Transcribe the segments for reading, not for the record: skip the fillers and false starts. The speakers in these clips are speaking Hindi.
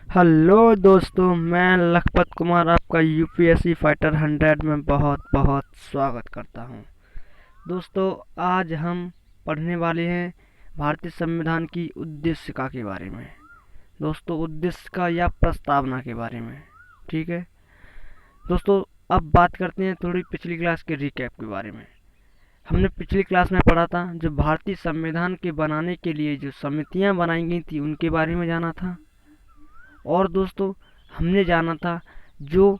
हेलो दोस्तों, मैं लखपत कुमार आपका यूपीएससी फाइटर 100 में बहुत बहुत स्वागत करता हूं। दोस्तों, आज हम पढ़ने वाले हैं भारतीय संविधान की उद्देशिका के बारे में। दोस्तों, उद्देशिका या प्रस्तावना के बारे में। ठीक है दोस्तों, अब बात करते हैं थोड़ी पिछली क्लास के रिकैप के बारे में। हमने पिछली क्लास में पढ़ा था जो भारतीय संविधान के बनाने के लिए जो समितियां बनाई गई थी उनके बारे में जाना था। और दोस्तों, हमने जाना था जो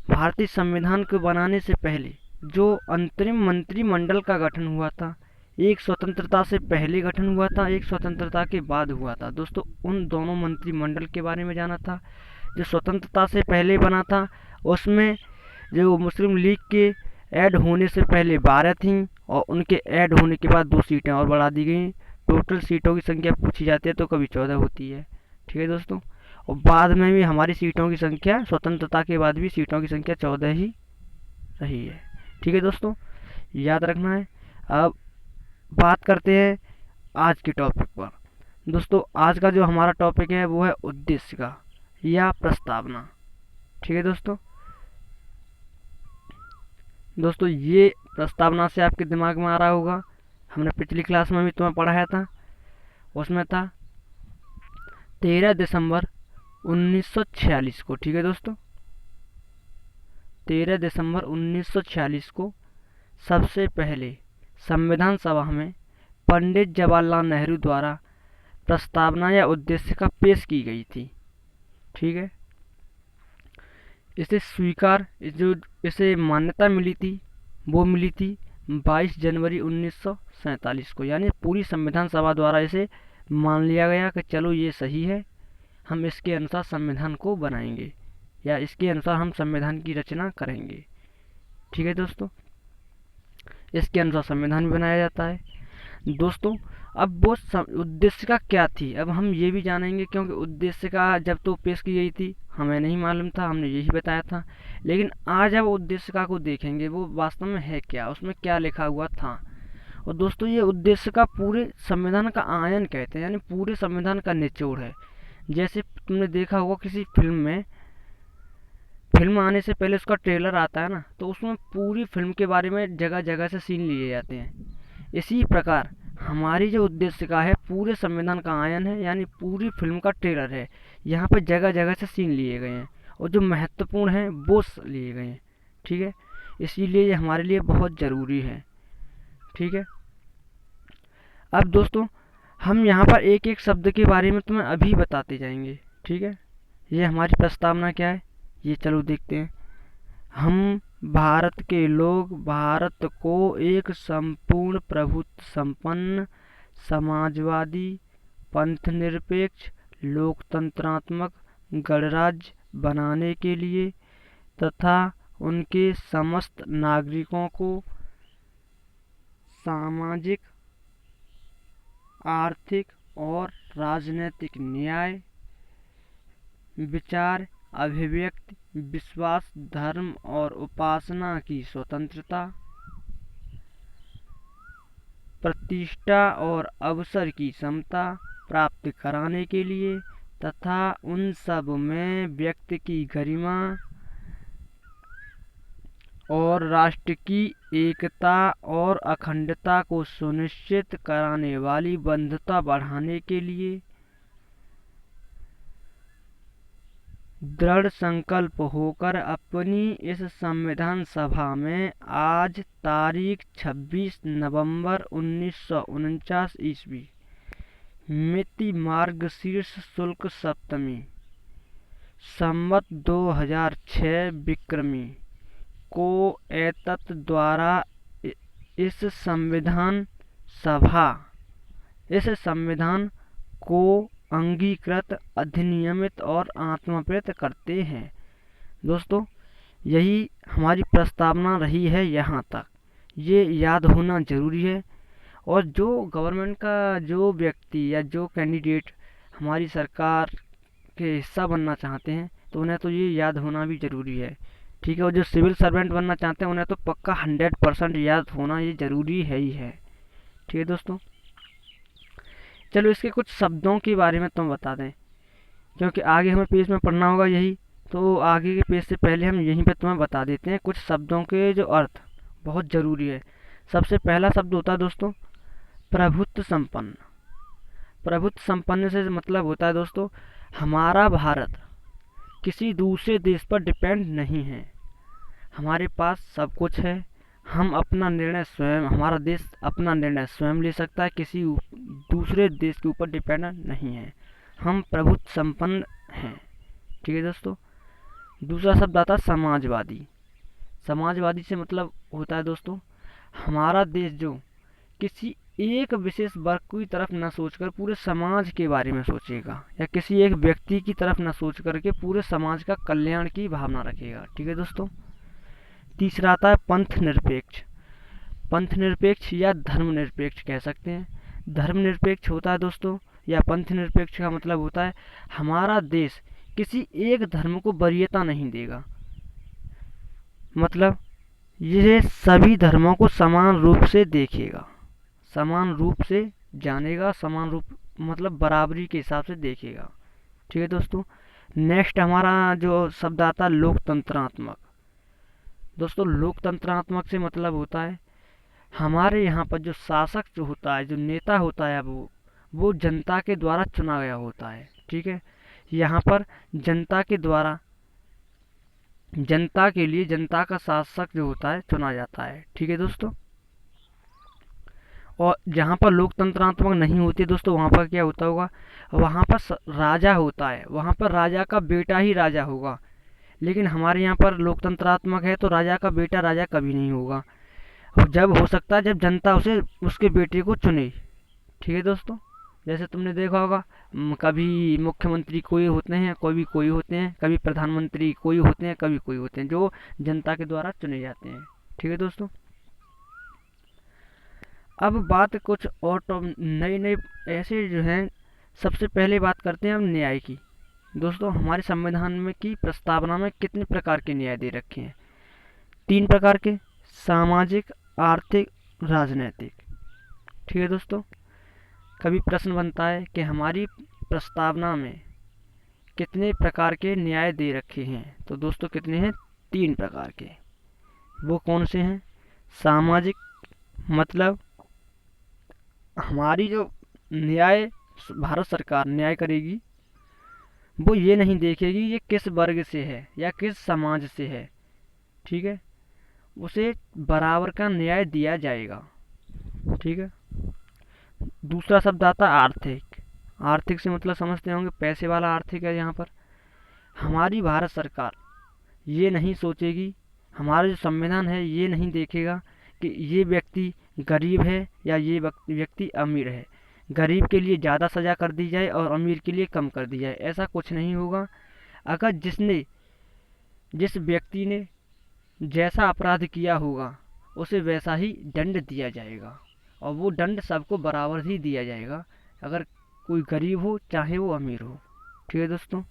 भारतीय संविधान को बनाने से पहले जो अंतरिम मंत्रिमंडल का गठन हुआ था, एक स्वतंत्रता से पहले गठन हुआ था, एक स्वतंत्रता के बाद हुआ था। दोस्तों, उन दोनों मंत्रिमंडल के बारे में जाना था। जो स्वतंत्रता से पहले बना था उसमें जो मुस्लिम लीग के ऐड होने से पहले 12 थीं और उनके ऐड होने के बाद 2 सीटें और बढ़ा दी गई। टोटल सीटों की संख्या पूछी जाती है तो कभी 14 होती है। ठीक है दोस्तों, और बाद में भी हमारी सीटों की संख्या, स्वतंत्रता के बाद भी सीटों की संख्या 14 ही रही है। ठीक है दोस्तों, याद रखना है। अब बात करते हैं आज के टॉपिक पर। दोस्तों, आज का जो हमारा टॉपिक है वो है उद्देश्य का या प्रस्तावना। ठीक है दोस्तों, ये प्रस्तावना से आपके दिमाग में आ रहा होगा, हमने पिछली क्लास में भी तुम्हें पढ़ाया था। उसमें था 13 दिसंबर 1946 को। ठीक है दोस्तों, 13 दिसंबर 1946 को सबसे पहले संविधान सभा में पंडित जवाहरलाल नेहरू द्वारा प्रस्तावना या उद्देशिका पेश की गई थी। ठीक है, इसे मान्यता मिली थी, वो मिली थी 22 जनवरी 1947 को। यानी पूरी संविधान सभा द्वारा इसे मान लिया गया कि चलो ये सही है, हम इसके अनुसार संविधान को बनाएंगे या इसके अनुसार हम संविधान की रचना करेंगे। ठीक है दोस्तों, इसके अनुसार संविधान भी बनाया जाता है। दोस्तों, अब वो उद्देशिका क्या थी, अब हम ये भी जानेंगे, क्योंकि उद्देशिका जब तो पेश की गई थी हमें नहीं मालूम था, हमने यही बताया था। लेकिन आज अब उद्देशिका को देखेंगे वो वास्तव में है क्या, उसमें क्या लिखा हुआ था। और दोस्तों, ये उद्देशिका पूरे संविधान का आयन कहते हैं, यानी पूरे संविधान का निचोड़ है। जैसे तुमने देखा होगा किसी फिल्म में, फिल्म आने से पहले उसका ट्रेलर आता है ना, तो उसमें पूरी फिल्म के बारे में जगह जगह से सीन लिए जाते हैं। इसी प्रकार हमारी जो उद्देशिका है पूरे संविधान का आयन है, यानी पूरी फिल्म का ट्रेलर है। यहाँ पर जगह जगह से सीन लिए गए हैं और जो महत्वपूर्ण हैं वो लिए गए हैं। ठीक है, इसीलिए ये हमारे लिए बहुत ज़रूरी है। ठीक है, अब दोस्तों, हम यहाँ पर एक एक शब्द के बारे में तुम्हें अभी बताते जाएंगे। ठीक है, ये हमारी प्रस्तावना क्या है ये चलो देखते हैं। हम भारत के लोग भारत को एक संपूर्ण प्रभुत्व संपन्न समाजवादी पंथनिरपेक्ष लोकतंत्रात्मक गणराज्य बनाने के लिए तथा उनके समस्त नागरिकों को सामाजिक, आर्थिक और राजनीतिक न्याय, विचार, अभिव्यक्ति, विश्वास, धर्म और उपासना की स्वतंत्रता, प्रतिष्ठा और अवसर की समता प्राप्त कराने के लिए तथा उन सब में व्यक्ति की गरिमा और राष्ट्र की एकता और अखंडता को सुनिश्चित कराने वाली बंधुता बढ़ाने के लिए दृढ़ संकल्प होकर अपनी इस संविधान सभा में आज तारीख 26 नवंबर 1949 ईस्वी मिति मार्गशीर्ष शुक्ल सप्तमी संवत 2006 विक्रमी को एतत् द्वारा इस संविधान को अंगीकृत, अधिनियमित और आत्मप्रत करते हैं। दोस्तों, यही हमारी प्रस्तावना रही है यहाँ तक, ये याद होना ज़रूरी है। और जो गवर्नमेंट का जो व्यक्ति या जो कैंडिडेट हमारी सरकार के हिस्सा बनना चाहते हैं तो उन्हें तो ये याद होना भी ज़रूरी है। ठीक है, और जो सिविल सर्वेंट बनना चाहते हैं उन्हें तो पक्का 100% याद होना ये ज़रूरी है ही है। ठीक है दोस्तों, चलो इसके कुछ शब्दों के बारे में तुम बता दें। क्योंकि आगे हमें पेज में पढ़ना होगा यही, तो आगे के पेज से पहले हम यहीं पे तुम्हें बता देते हैं कुछ शब्दों के जो अर्थ बहुत ज़रूरी है। सबसे पहला शब्द होता है दोस्तों प्रभुत्व संपन्न। प्रभुत्व संपन्न से मतलब होता है दोस्तों हमारा भारत किसी दूसरे देश पर डिपेंड नहीं है, हमारे पास सब कुछ है, हम अपना निर्णय स्वयं, हमारा देश अपना निर्णय स्वयं ले सकता है, किसी दूसरे देश के ऊपर डिपेंडेंट नहीं है, हम प्रभुत्व संपन्न हैं। ठीक है दोस्तों। दूसरा शब्द आता है समाजवादी। समाजवादी से मतलब होता है दोस्तों हमारा देश जो किसी एक विशेष वर्ग की तरफ न सोचकर पूरे समाज के बारे में सोचेगा, या किसी एक व्यक्ति की तरफ न सोच करके पूरे समाज का कल्याण की भावना रखेगा। ठीक है दोस्तों। तीसरा आता है पंथ निरपेक्ष। पंथ निरपेक्ष या धर्मनिरपेक्ष कह सकते हैं। धर्मनिरपेक्ष होता है दोस्तों या पंथ निरपेक्ष का मतलब होता है हमारा देश किसी एक धर्म को वरीयता नहीं देगा, मतलब यह सभी धर्मों को समान रूप से देखेगा, समान रूप से जानेगा, समान रूप मतलब बराबरी के हिसाब से देखेगा। ठीक है दोस्तों। नेक्स्ट हमारा जो शब्द आता है लोकतंत्रात्मक। दोस्तों लोकतंत्रात्मक से मतलब होता है हमारे यहाँ पर जो शासक जो होता है, जो नेता होता है, वो जनता के द्वारा चुना गया होता है। ठीक है। यहाँ पर जनता के द्वारा, जनता के लिए जनता का शासक जो होता है चुना जाता है। ठीक है दोस्तों। और जहाँ पर लोकतंत्रात्मक नहीं होती दोस्तों वहाँ पर क्या होता होगा, वहाँ पर राजा होता है, वहाँ पर राजा का बेटा ही राजा होगा। लेकिन हमारे यहाँ पर लोकतंत्रात्मक है तो राजा का बेटा राजा कभी नहीं होगा, जब हो सकता है जब जनता उसे उसके बेटे को चुने। ठीक है दोस्तों। जैसे तुमने देखा होगा कभी मुख्यमंत्री कोई होते हैं, कोई होते हैं, कभी प्रधानमंत्री कोई होते हैं, कभी कोई होते हैं, जो जनता के द्वारा चुने जाते हैं। ठीक है दोस्तों। अब बात कुछ और तो नए नए ऐसे जो हैं, सबसे पहले बात करते हैं हम न्याय की। दोस्तों हमारे संविधान में की प्रस्तावना में कितने प्रकार के न्याय दे रखे हैं? 3 प्रकार के, सामाजिक, आर्थिक, राजनैतिक। ठीक है दोस्तों। कभी प्रश्न बनता है कि हमारी प्रस्तावना में कितने प्रकार के न्याय दे रखे हैं, तो दोस्तों कितने हैं? 3 प्रकार के। वो कौन से हैं? सामाजिक मतलब हमारी जो न्याय भारत सरकार न्याय करेगी वो ये नहीं देखेगी ये किस वर्ग से है या किस समाज से है। ठीक है। उसे बराबर का न्याय दिया जाएगा। ठीक है। दूसरा शब्द आता है आर्थिक। आर्थिक से मतलब समझते होंगे पैसे वाला आर्थिक है। यहाँ पर हमारी भारत सरकार ये नहीं सोचेगी, हमारा जो संविधान है ये नहीं देखेगा कि ये व्यक्ति गरीब है या ये व्यक्ति अमीर है, गरीब के लिए ज़्यादा सज़ा कर दी जाए और अमीर के लिए कम कर दी जाए, ऐसा कुछ नहीं होगा। अगर जिस व्यक्ति ने जैसा अपराध किया होगा उसे वैसा ही दंड दिया जाएगा और वो दंड सबको बराबर ही दिया जाएगा, अगर कोई गरीब हो चाहे वो अमीर हो। ठीक है दोस्तों।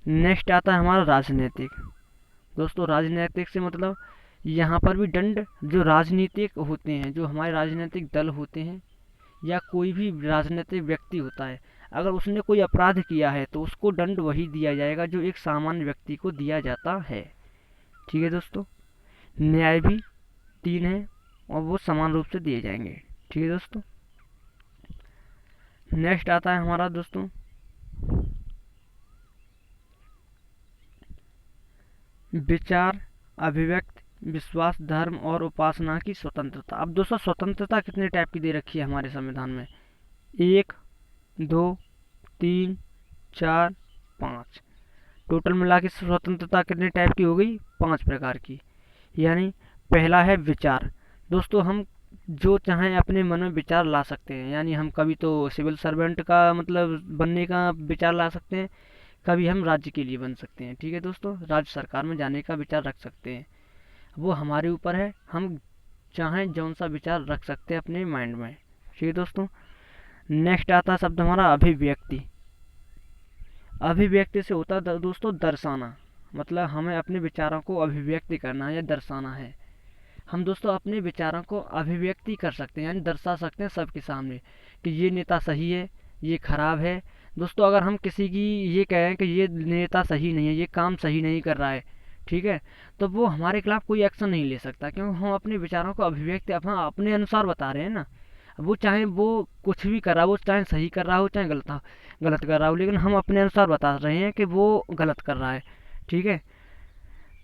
नेक्स्ट आता है हमारा राजनीतिक। दोस्तों राजनीतिक से मतलब यहाँ पर भी दंड जो राजनीतिक होते हैं, जो हमारे राजनीतिक दल होते हैं या कोई भी राजनीतिक व्यक्ति होता है, अगर उसने कोई अपराध किया है तो उसको दंड वही दिया जाएगा जो एक सामान्य व्यक्ति को दिया जाता है। ठीक है दोस्तों। न्याय भी 3 है और वो समान रूप से दिए जाएंगे। ठीक है दोस्तों। नेक्स्ट आता है हमारा दोस्तों विचार, अभिव्यक्ति, विश्वास, धर्म और उपासना की स्वतंत्रता। अब दोस्तों स्वतंत्रता कितने टाइप की दे रखी है हमारे संविधान में? 1, 2, 3, 4, 5। टोटल मिला के स्वतंत्रता कितने टाइप की हो गई? 5 प्रकार की। यानी पहला है विचार। दोस्तों हम जो चाहें अपने मन में विचार ला सकते हैं, यानी हम कभी तो सिविल सर्वेंट का मतलब बनने का विचार ला सकते हैं, कभी हम राज्य के लिए बन सकते हैं। ठीक है दोस्तों। राज्य सरकार में जाने का विचार रख सकते हैं, वो हमारे ऊपर है, हम चाहें जौन सा विचार रख सकते हैं अपने माइंड में। ठीक है दोस्तों। नेक्स्ट आता है शब्द हमारा अभिव्यक्ति। अभिव्यक्ति से होता है दोस्तों दर्शाना, मतलब हमें अपने विचारों को अभिव्यक्ति करना है या दर्शाना है। हम दोस्तों अपने विचारों को अभिव्यक्ति कर सकते हैं, यानी दर्शा सकते हैं सबके सामने कि ये नेता सही है, ये खराब है, दोस्तों अगर हम किसी की ये कहें कि ये नेता सही नहीं है, ये काम सही नहीं कर रहा है, ठीक है, तो वो हमारे खिलाफ कोई एक्शन नहीं ले सकता, क्योंकि हम अपने विचारों को अभिव्यक्ति अपने अनुसार बता रहे हैं ना। वो चाहे वो कुछ भी कर रहा हो, वो चाहे सही कर रहा हो चाहे गलत कर रहा हो, लेकिन हम अपने अनुसार बता रहे हैं कि वो गलत कर रहा है, ठीक है।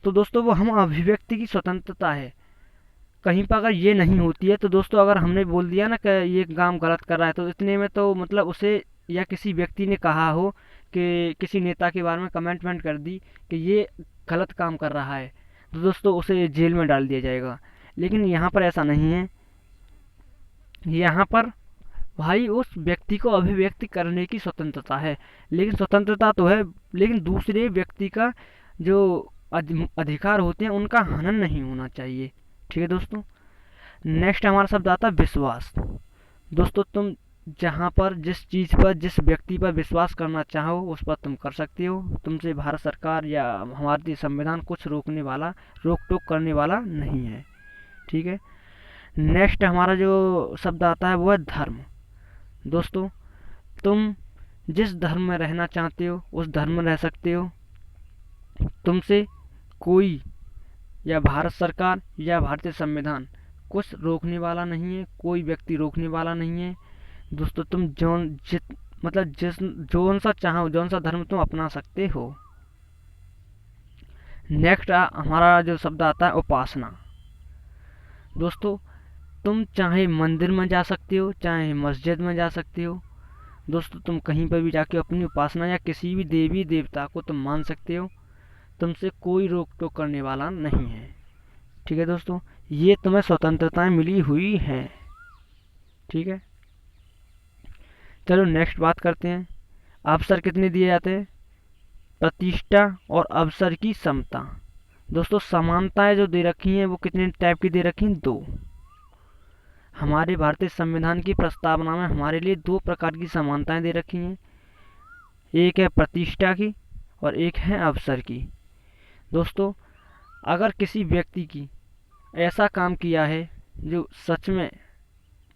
तो दोस्तों वो हम अभिव्यक्ति की स्वतंत्रता है, कहीं पर अगर ये नहीं होती है तो दोस्तों अगर हमने बोल दिया ना कि ये काम गलत कर रहा है, तो इतने में तो मतलब उसे, या किसी व्यक्ति ने कहा हो कि किसी नेता के बारे में कमेंटमेंट कर दी कि ये गलत काम कर रहा है, तो दोस्तों उसे जेल में डाल दिया जाएगा। लेकिन यहाँ पर ऐसा नहीं है, यहाँ पर भाई उस व्यक्ति को अभिव्यक्ति करने की स्वतंत्रता है, लेकिन स्वतंत्रता तो है, लेकिन दूसरे व्यक्ति का जो अधिकार होते हैं उनका हनन नहीं होना चाहिए, ठीक है दोस्तों। नेक्स्ट हमारा शब्द आता है विश्वास। दोस्तों तुम जहाँ पर जिस चीज़ पर, जिस व्यक्ति पर विश्वास करना चाहो उस पर तुम कर सकते हो, तुमसे भारत सरकार या हमारी संविधान कुछ रोकने वाला, रोक टोक करने वाला नहीं है, ठीक है। नेक्स्ट हमारा जो शब्द आता है वो है धर्म। दोस्तों तुम जिस धर्म में रहना चाहते हो उस धर्म में रह सकते हो, तुमसे कोई, या भारत सरकार या भारतीय संविधान कुछ रोकने वाला नहीं है, कोई व्यक्ति रोकने वाला नहीं है। दोस्तों तुम जौन जित मतलब जिस जौन सा चाहो, जौन सा धर्म तुम अपना सकते हो। नेक्स्ट हमारा जो शब्द आता है उपासना। दोस्तों तुम चाहे मंदिर में जा सकते हो, चाहे मस्जिद में जा सकते हो, दोस्तों तुम कहीं पर भी जाके अपनी उपासना या किसी भी देवी देवता को तुम मान सकते हो, तुमसे कोई रोक टोक करने वाला नहीं है, ठीक है दोस्तों। ये तुम्हें स्वतंत्रताएं मिली हुई हैं, ठीक है। चलो नेक्स्ट बात करते हैं, अवसर कितने दिए जाते हैं, प्रतिष्ठा और अवसर की समता। दोस्तों समानताएं जो दे रखी हैं वो कितने टाइप की दे रखी हैं, दो। हमारे भारतीय संविधान की प्रस्तावना में हमारे लिए दो प्रकार की समानताएं दे रखी हैं, एक है प्रतिष्ठा की और एक है अवसर की। दोस्तों अगर किसी व्यक्ति की ऐसा काम किया है जो सच में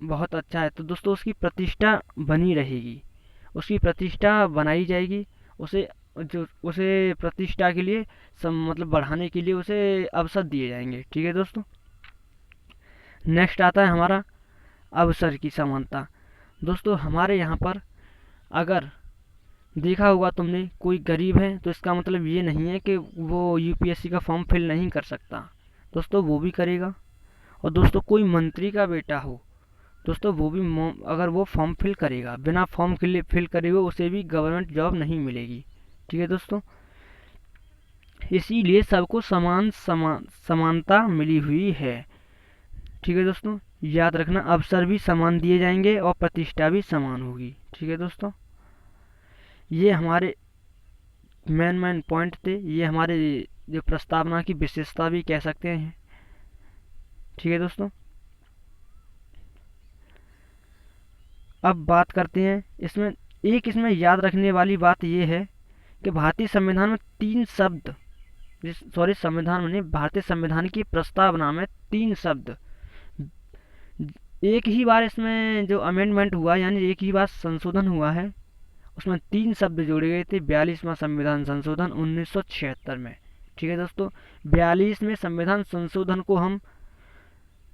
बहुत अच्छा है, तो दोस्तों उसकी प्रतिष्ठा बनी रहेगी, उसकी प्रतिष्ठा बनाई जाएगी, उसे जो उसे प्रतिष्ठा के लिए मतलब बढ़ाने के लिए उसे अवसर दिए जाएंगे, ठीक है दोस्तों। नेक्स्ट आता है हमारा अवसर की समानता। दोस्तों हमारे यहाँ पर अगर देखा होगा तुमने, कोई गरीब है तो इसका मतलब ये नहीं है कि वो यूपीएससी का फॉर्म फिल नहीं कर सकता, दोस्तों वो भी करेगा। और दोस्तों कोई मंत्री का बेटा हो, दोस्तों वो भी अगर वो फॉर्म फिल करेगा, बिना फॉर्म फिल करे हुए उसे भी गवर्नमेंट जॉब नहीं मिलेगी, ठीक है दोस्तों। इसीलिए सबको समानता मिली हुई है, ठीक है दोस्तों। याद रखना अवसर भी समान दिए जाएंगे और प्रतिष्ठा भी समान होगी, ठीक है दोस्तों। ये हमारे मेन पॉइंट थे, ये हमारे जो प्रस्तावना की विशेषता भी कह सकते हैं, ठीक है दोस्तों। अब बात करते हैं इसमें याद रखने वाली बात ये है कि भारतीय संविधान में तीन शब्द, संविधान में नहीं, भारतीय संविधान की प्रस्तावना में तीन शब्द, एक ही बार इसमें जो अमेंडमेंट हुआ यानी एक ही बार संशोधन हुआ है, उसमें तीन शब्द जोड़े गए थे 42वां संविधान संशोधन 1976 में, ठीक है दोस्तों। 42वें संविधान संशोधन को हम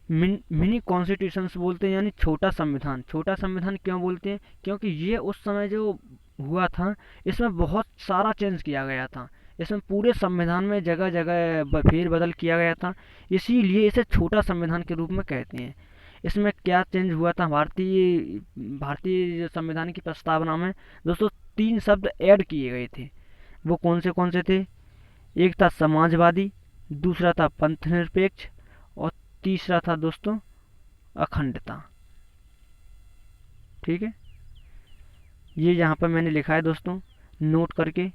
मिनी कॉन्स्टिट्यूशन बोलते हैं, यानी छोटा संविधान। छोटा संविधान क्यों बोलते हैं, क्योंकि ये उस समय जो हुआ था इसमें बहुत सारा चेंज किया गया था, इसमें पूरे संविधान में जगह जगह फेरबदल किया गया था, इसीलिए इसे छोटा संविधान के रूप में कहते हैं। इसमें क्या चेंज हुआ था भारतीय संविधान की प्रस्तावना में, दोस्तों तीन शब्द ऐड किए गए थे। वो कौन से थे, एक था समाजवादी, दूसरा था पंथ निरपेक्ष और तीसरा था दोस्तों अखंडता, ठीक है। ये यहाँ पर मैंने लिखा है दोस्तों, नोट करके।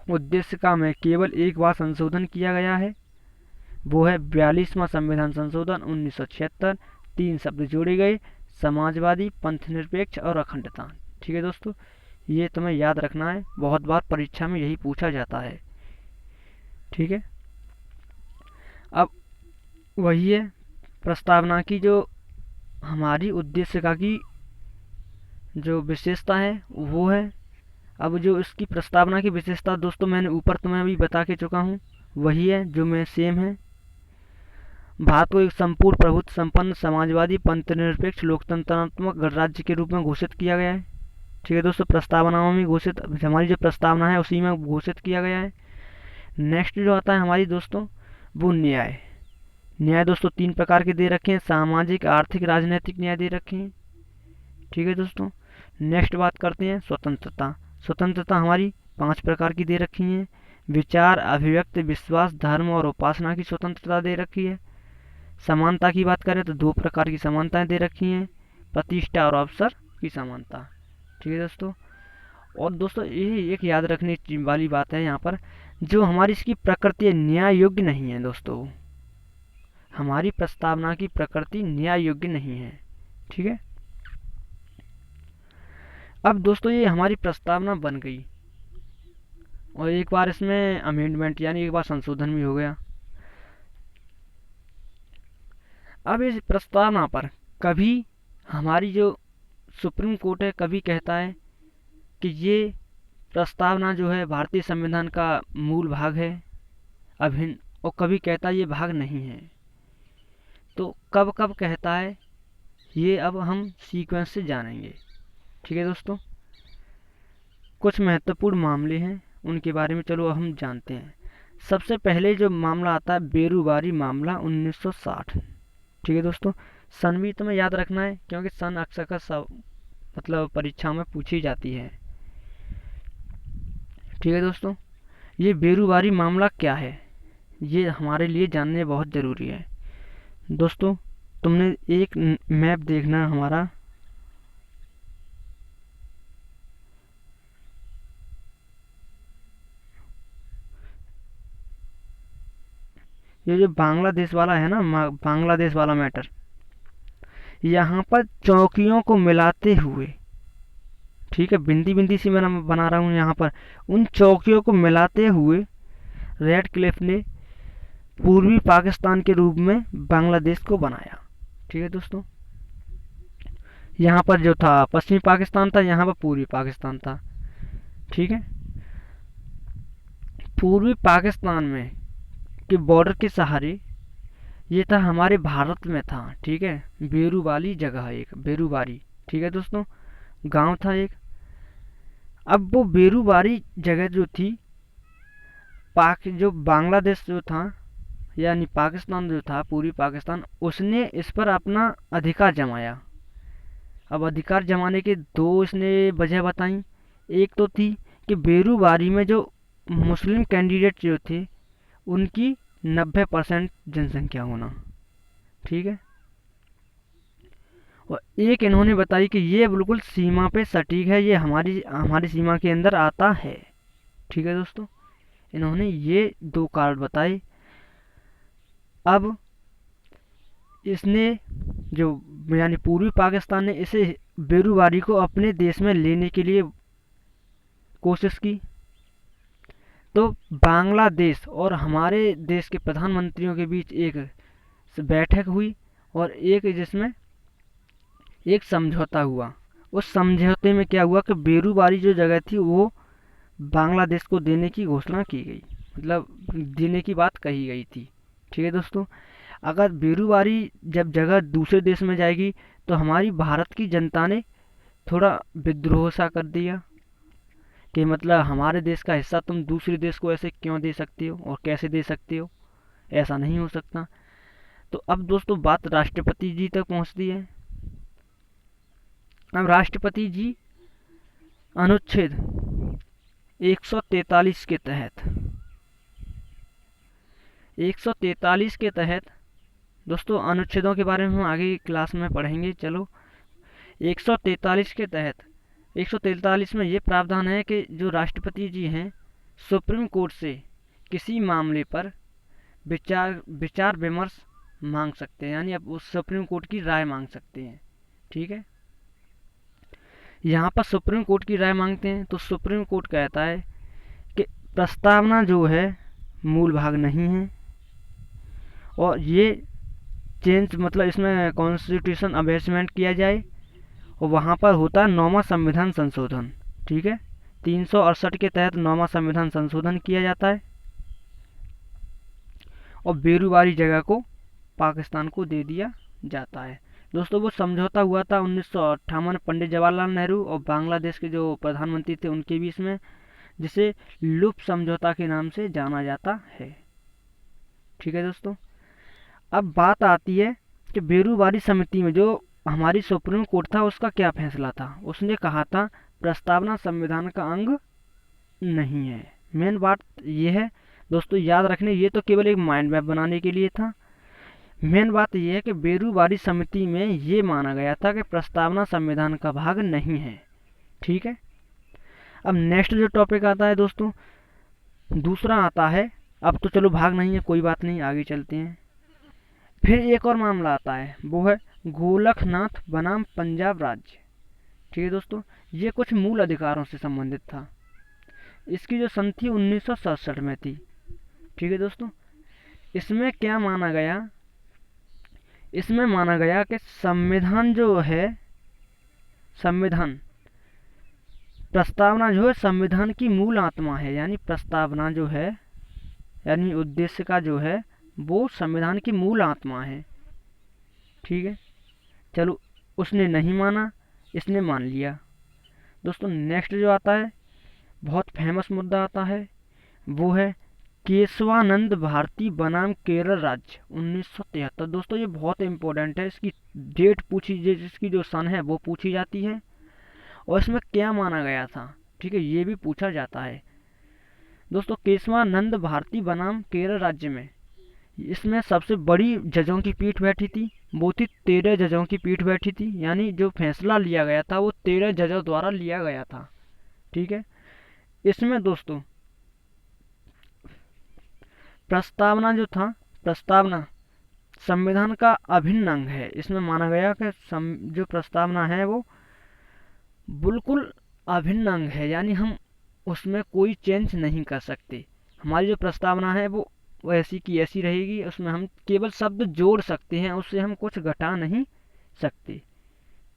उद्देश्य का में केवल एक बार संशोधन किया गया है, वो है 42वां संविधान संशोधन 1976। तीन शब्द जोड़े गए, समाजवादी, पंथ निरपेक्ष और अखंडता, ठीक है दोस्तों। ये तुम्हें याद रखना है, बहुत बार परीक्षा में यही पूछा जाता है, ठीक है। अब वही है प्रस्तावना की जो हमारी उद्देश्य का की जो विशेषता है वो है। अब जो इसकी प्रस्तावना की विशेषता दोस्तों मैंने ऊपर तुम्हें अभी बता के चुका हूँ, वही है जो मैं सेम है। भारत को एक संपूर्ण प्रभुत्व संपन्न समाजवादी पंथनिरपेक्ष लोकतंत्रात्मक गणराज्य के रूप में घोषित किया गया है। ठीक है दोस्तों, प्रस्तावनाओं में घोषित, हमारी जो प्रस्तावना है उसी में घोषित किया गया है। नेक्स्ट जो आता है हमारी दोस्तों वो न्याय। न्याय दोस्तों 3 प्रकार के दे रखे हैं, सामाजिक, आर्थिक, राजनीतिक न्याय दे रखे हैं। ठीक है दोस्तों, नेक्स्ट बात करते हैं स्वतंत्रता। स्वतंत्रता हमारी 5 प्रकार की दे रखी है। विचार, अभिव्यक्ति, विश्वास, धर्म और उपासना की स्वतंत्रता दे रखी है। समानता की बात करें तो 2 प्रकार की समानताएं दे रखी हैं, प्रतिष्ठा और अवसर की समानता। ठीक है दोस्तों, और दोस्तों ये एक याद रखने वाली बात है यहाँ पर, जो हमारी इसकी प्रकृति न्याय योग्य नहीं है दोस्तों, हमारी प्रस्तावना की प्रकृति न्याय योग्य नहीं है। ठीक है, अब दोस्तों ये हमारी प्रस्तावना बन गई और एक बार इसमें अमेंडमेंट यानी एक बार संशोधन भी हो गया। अब इस प्रस्तावना पर कभी हमारी जो सुप्रीम कोर्ट है कभी कहता है कि ये प्रस्तावना जो है भारतीय संविधान का मूल भाग है अभिन्न, और कभी कहता है ये भाग नहीं है। तो कब कब कहता है ये अब हम सीक्वेंस से जानेंगे। ठीक है दोस्तों, कुछ महत्वपूर्ण मामले हैं उनके बारे में चलो हम जानते हैं। सबसे पहले जो मामला आता है बेरुबारी मामला 1960। ठीक है दोस्तों, सन भी तुम्हें याद रखना है क्योंकि सन अक्सर का सब मतलब परीक्षा में पूछी जाती है। ठीक है दोस्तों, ये बेरुबारी मामला क्या है ये हमारे लिए जानने बहुत ज़रूरी है। दोस्तों तुमने एक मैप देखना हमारा, ये जो बांग्लादेश वाला है ना, बांग्लादेश वाला मैटर, यहाँ पर चौकियों को मिलाते हुए, ठीक है बिंदी बिंदी सी मैं बना रहा हूँ यहाँ पर, उन चौकियों को मिलाते हुए रेड क्लिफ ने पूर्वी पाकिस्तान के रूप में बांग्लादेश को बनाया। ठीक है दोस्तों, यहाँ पर जो था पश्चिमी पाकिस्तान था, यहाँ पर पूर्वी पाकिस्तान था। ठीक है, पूर्वी पाकिस्तान में के बॉर्डर के सहारे ये था हमारे भारत में था। ठीक है, बेरुबाली जगह एक बेरुबारी, ठीक है दोस्तों, गांव था एक। अब वो बेरुबारी जगह जो थी जो बांग्लादेश जो था यानी पाकिस्तान जो था पूर्वी पाकिस्तान, उसने इस पर अपना अधिकार जमाया। अब अधिकार जमाने के 2 इसने वजह बताई। एक तो थी कि बेरुबारी में जो मुस्लिम कैंडिडेट जो थे उनकी 90% जनसंख्या होना। ठीक है, और एक इन्होंने बताई कि ये बिल्कुल सीमा पे सटीक है, ये हमारी सीमा के अंदर आता है। ठीक है दोस्तों, इन्होंने ये 2 कारण बताए। अब इसने जो यानी पूर्वी पाकिस्तान ने इसे बेरुबारी को अपने देश में लेने के लिए कोशिश की। तो बांग्लादेश और हमारे देश के प्रधानमंत्रियों के बीच एक बैठक हुई और जिसमें एक समझौता हुआ। उस समझौते में क्या हुआ कि बेरुबारी जो जगह थी वो बांग्लादेश को देने की घोषणा की गई, मतलब देने की बात कही गई थी। ठीक है दोस्तों, अगर बेरुबारी जब जगह दूसरे देश में जाएगी तो हमारी भारत की जनता ने थोड़ा विद्रोह सा कर दिया कि मतलब हमारे देश का हिस्सा तुम दूसरे देश को ऐसे क्यों दे सकते हो और कैसे दे सकते हो, ऐसा नहीं हो सकता। तो अब दोस्तों बात राष्ट्रपति जी तक पहुंचती है। अब राष्ट्रपति जी अनुच्छेद 143 के तहत 143 के तहत दोस्तों अनुच्छेदों के बारे में हम आगे क्लास में पढ़ेंगे। चलो 143 के तहत 143 में ये प्रावधान है कि जो राष्ट्रपति जी हैं सुप्रीम कोर्ट से किसी मामले पर विचार विमर्श मांग सकते हैं, यानी अब उस सुप्रीम कोर्ट की राय मांग सकते हैं। ठीक है, यहाँ पर सुप्रीम कोर्ट की राय मांगते हैं तो सुप्रीम कोर्ट कहता है कि प्रस्तावना जो है मूल भाग नहीं है और ये चेंज मतलब इसमें कॉन्स्टिट्यूशन अमेंडमेंट किया जाए और वहाँ पर होता है 9वां संविधान संशोधन। ठीक है, 368 के तहत 9वां संविधान संशोधन किया जाता है और बेरूबारी जगह को पाकिस्तान को दे दिया जाता है। दोस्तों वो समझौता हुआ था 1958 पंडित जवाहरलाल नेहरू और बांग्लादेश के जो प्रधानमंत्री थे उनके बीच में, जिसे लुप समझौता के नाम से जाना जाता है। ठीक है दोस्तों, अब बात आती है कि बेरूबारी समिति में जो हमारी सुप्रीम कोर्ट था उसका क्या फैसला था। उसने कहा था प्रस्तावना संविधान का अंग नहीं है। मेन बात ये है दोस्तों, याद रखने, ये तो केवल एक माइंड मैप बनाने के लिए था। मेन बात यह है कि बेरूबारी समिति में ये माना गया था कि प्रस्तावना संविधान का भाग नहीं है। ठीक है, अब नेक्स्ट जो टॉपिक आता है दोस्तों, दूसरा आता है, अब तो चलो भाग नहीं है, कोई बात नहीं, आगे चलते हैं। फिर एक और मामला आता है, वो है गोलखनाथ बनाम पंजाब राज्य। ठीक है दोस्तों, ये कुछ मूल अधिकारों से संबंधित था। इसकी जो सन थी 1967 में थी। ठीक है दोस्तों, इसमें क्या माना गया, इसमें माना गया कि संविधान जो है, संविधान प्रस्तावना जो है संविधान की मूल आत्मा है, यानी प्रस्तावना जो है, यानी उद्देश्य का जो है वो संविधान की मूल आत्मा है। ठीक है, चलो उसने नहीं माना, इसने मान लिया। दोस्तों नेक्स्ट जो आता है, बहुत फेमस मुद्दा आता है, वो है केशवानंद भारती बनाम केरल राज्य 1973। दोस्तों ये बहुत इम्पोर्टेंट है, इसकी डेट पूछी, जिसकी जो सन है वो पूछी जाती है और इसमें क्या माना गया था। ठीक है, ये भी पूछा जाता है। दोस्तों केशवानंद भारती बनाम केरल राज्य में, इसमें सबसे बड़ी जजों की पीठ बैठी थी, वो थी 13 जजों की पीठ बैठी थी, यानी जो फैसला लिया गया था वो 13 जजों द्वारा लिया गया था। ठीक है, इसमें दोस्तों प्रस्तावना जो था, प्रस्तावना संविधान का अभिन्न अंग है। इसमें माना गया कि जो प्रस्तावना है वो बिल्कुल अभिन्न अंग है, यानी हम उसमें कोई चेंज नहीं कर सकते। हमारी जो प्रस्तावना है वो ऐसी की ऐसी रहेगी, उसमें हम केवल शब्द जोड़ सकते हैं, उससे हम कुछ घटा नहीं सकते।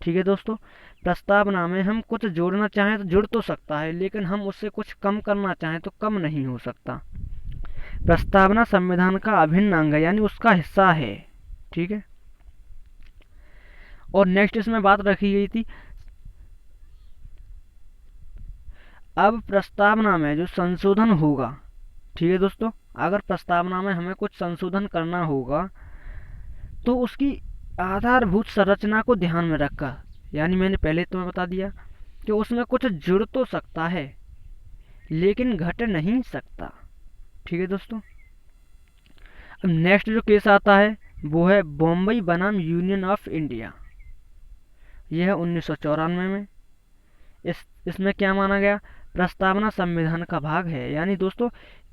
ठीक है दोस्तों, प्रस्तावना में हम कुछ जोड़ना चाहें तो जुड़ तो सकता है, लेकिन हम उससे कुछ कम करना चाहें तो कम नहीं हो सकता। प्रस्तावना संविधान का अभिन्न अंग है, यानी उसका हिस्सा है। ठीक है, और नेक्स्ट इसमें बात रखी गई थी, अब प्रस्तावना में जो संशोधन होगा, ठीक है दोस्तों, अगर प्रस्तावना में हमें कुछ संशोधन करना होगा तो उसकी आधारभूत संरचना को ध्यान में रखकर, यानी मैंने पहले तुम्हें बता दिया कि उसमें कुछ जुड़ तो सकता है लेकिन घट नहीं सकता। ठीक है दोस्तों, अब नेक्स्ट जो केस आता है वो है बॉम्बई बनाम यूनियन ऑफ इंडिया। यह है 1994 में। इसमें क्या माना गया, प्रस्तावना संविधान का भाग है, यानी दोस्तों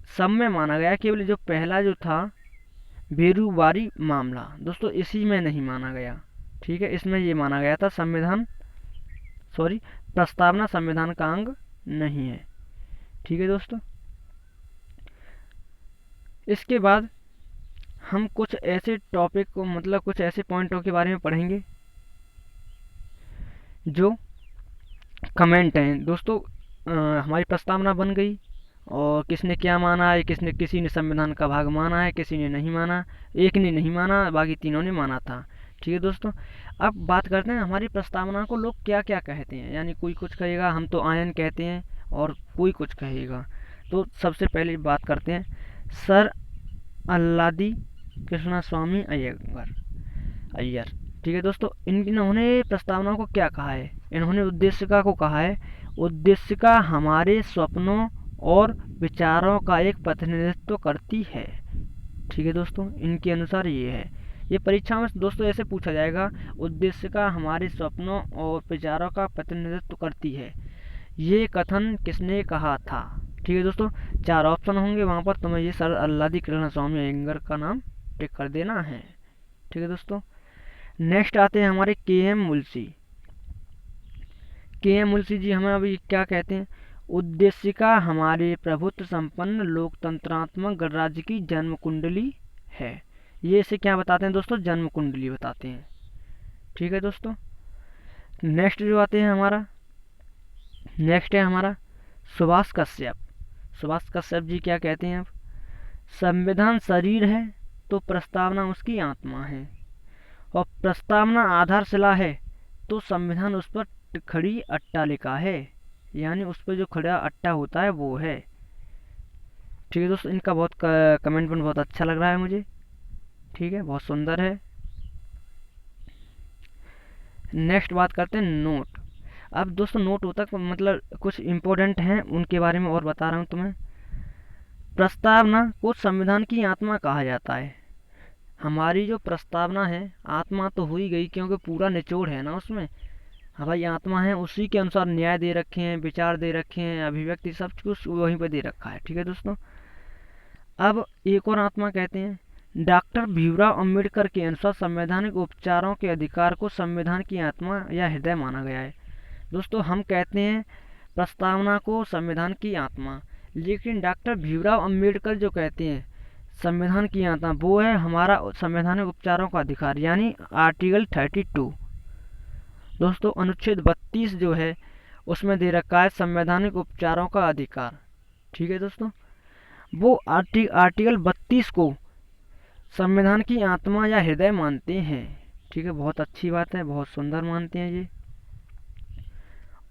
सब में माना गया, केवल जो पहला जो था बेरूबारी मामला दोस्तों इसी में नहीं माना गया। ठीक है, इसमें ये माना गया था प्रस्तावना संविधान का अंग नहीं है। ठीक है दोस्तों, इसके बाद हम कुछ ऐसे टॉपिक को, मतलब कुछ ऐसे पॉइंटों के बारे में पढ़ेंगे जो कमेंट हैं। दोस्तों हमारी प्रस्तावना बन गई और किसने क्या माना है, किसी ने संविधान का भाग माना है, किसी ने नहीं माना, एक ने नहीं माना, बाकी तीनों ने माना था। ठीक है दोस्तों, अब बात करते हैं हमारी प्रस्तावना को लोग क्या क्या कहते हैं, यानी कोई कुछ कहेगा हम तो आयन कहते हैं और कोई कुछ कहेगा। तो सबसे पहले बात करते हैं सर अल्लादी कृष्णस्वामी अय्यर। ठीक है दोस्तों, इन्होंने प्रस्तावना को क्या कहा है, इन्होंने उद्देशिका को कहा है, उद्देशिका हमारे स्वप्नों और विचारों का एक प्रतिनिधित्व करती है। ठीक है दोस्तों, इनके अनुसार ये है। ये परीक्षा में दोस्तों ऐसे पूछा जाएगा, उद्देशिका हमारे स्वप्नों और विचारों का प्रतिनिधित्व करती है, ये कथन किसने कहा था। ठीक है दोस्तों, 4 ऑप्शन होंगे, वहाँ पर तुम्हें ये सर अल्लादी कृष्णस्वामी अय्यर का नाम टिक कर देना है। ठीक है दोस्तों, नेक्स्ट आते हैं हमारे के.एम. मुंशी। के.एम. मुंशी जी हमें अभी क्या कहते हैं, उद्देशिका हमारे प्रभुत्व संपन्न लोकतंत्रात्मक गणराज्य की जन्म कुंडली है। ये इसे क्या बताते हैं दोस्तों, जन्म कुंडली बताते हैं। ठीक है दोस्तों, नेक्स्ट जो आते हैं हमारा, नेक्स्ट है हमारा सुभाष कश्यप। सुभाष कश्यप जी क्या कहते हैं अब, संविधान शरीर है तो प्रस्तावना उसकी आत्मा है, और प्रस्तावना आधारशिला है तो संविधान उस पर खड़ी अट्टालिका है, यानी उस पर जो खड़ा अट्टा होता है वो है। ठीक है दोस्तों, इनका बहुत कमेंटमेंट बहुत अच्छा लग रहा है मुझे। ठीक है, बहुत सुंदर है। नेक्स्ट बात करते हैं नोट। अब दोस्तों नोट होता है मतलब कुछ इम्पोर्टेंट हैं, उनके बारे में और बता रहा हूँ तुम्हें। प्रस्तावना को संविधान की आत्मा कहा जाता है। हमारी जो प्रस्तावना है, आत्मा तो हो ही गई क्योंकि पूरा निचोड़ है ना उसमें। हाँ भाई, आत्मा है, उसी के अनुसार न्याय दे रखे हैं, विचार दे रखे हैं, अभिव्यक्ति सब कुछ वहीं पर दे रखा है। ठीक है दोस्तों, अब एक और आत्मा कहते हैं। डॉक्टर भीमराव अंबेडकर के अनुसार संवैधानिक उपचारों के अधिकार को संविधान की आत्मा या हृदय माना गया है। दोस्तों हम कहते हैं प्रस्तावना को संविधान की आत्मा, लेकिन डॉक्टर भीमराव अंबेडकर जो कहते हैं संविधान की आत्मा, वो है हमारा संवैधानिक उपचारों का अधिकार, यानी आर्टिकल 32। दोस्तों अनुच्छेद 32 जो है उसमें दे रखा है संवैधानिक उपचारों का अधिकार। ठीक है दोस्तों, वो आर्टिकल 32 को संविधान की आत्मा या हृदय मानते हैं। ठीक है, बहुत अच्छी बात है, बहुत सुंदर मानते हैं ये।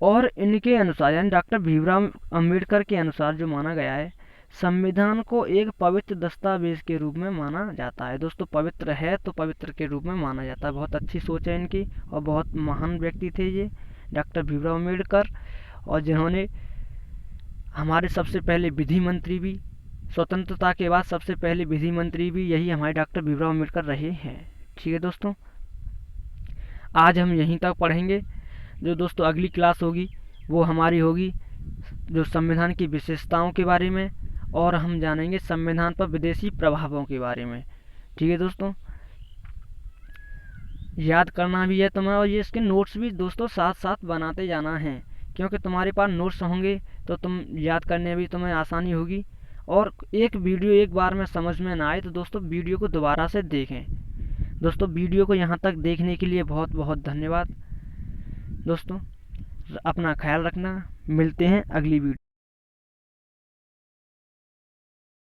और इनके अनुसार यानी डॉक्टर भीमराव अंबेडकर के अनुसार जो माना गया है, संविधान को एक पवित्र दस्तावेज के रूप में माना जाता है। दोस्तों पवित्र है तो पवित्र के रूप में माना जाता है। बहुत अच्छी सोच है इनकी, और बहुत महान व्यक्ति थे ये डॉक्टर भीमराव अंबेडकर, और जिन्होंने हमारे सबसे पहले विधि मंत्री भी, स्वतंत्रता के बाद सबसे पहले विधि मंत्री भी यही हमारे डॉक्टर भीमराव अंबेडकर रहे हैं। ठीक है दोस्तों, आज हम यहीं तक पढ़ेंगे। जो दोस्तों अगली क्लास होगी वो हमारी होगी जो संविधान की विशेषताओं के बारे में, और हम जानेंगे संविधान पर विदेशी प्रभावों के बारे में। ठीक है दोस्तों, याद करना भी है तुम्हें, और ये इसके नोट्स भी दोस्तों साथ साथ बनाते जाना है, क्योंकि तुम्हारे पास नोट्स होंगे तो तुम याद करने भी तुम्हें आसानी होगी। और एक वीडियो एक बार में समझ में ना आए तो दोस्तों वीडियो को दोबारा से देखें। दोस्तों वीडियो को यहाँ तक देखने के लिए बहुत बहुत धन्यवाद। दोस्तों अपना ख्याल रखना, मिलते हैं अगली वीडियो।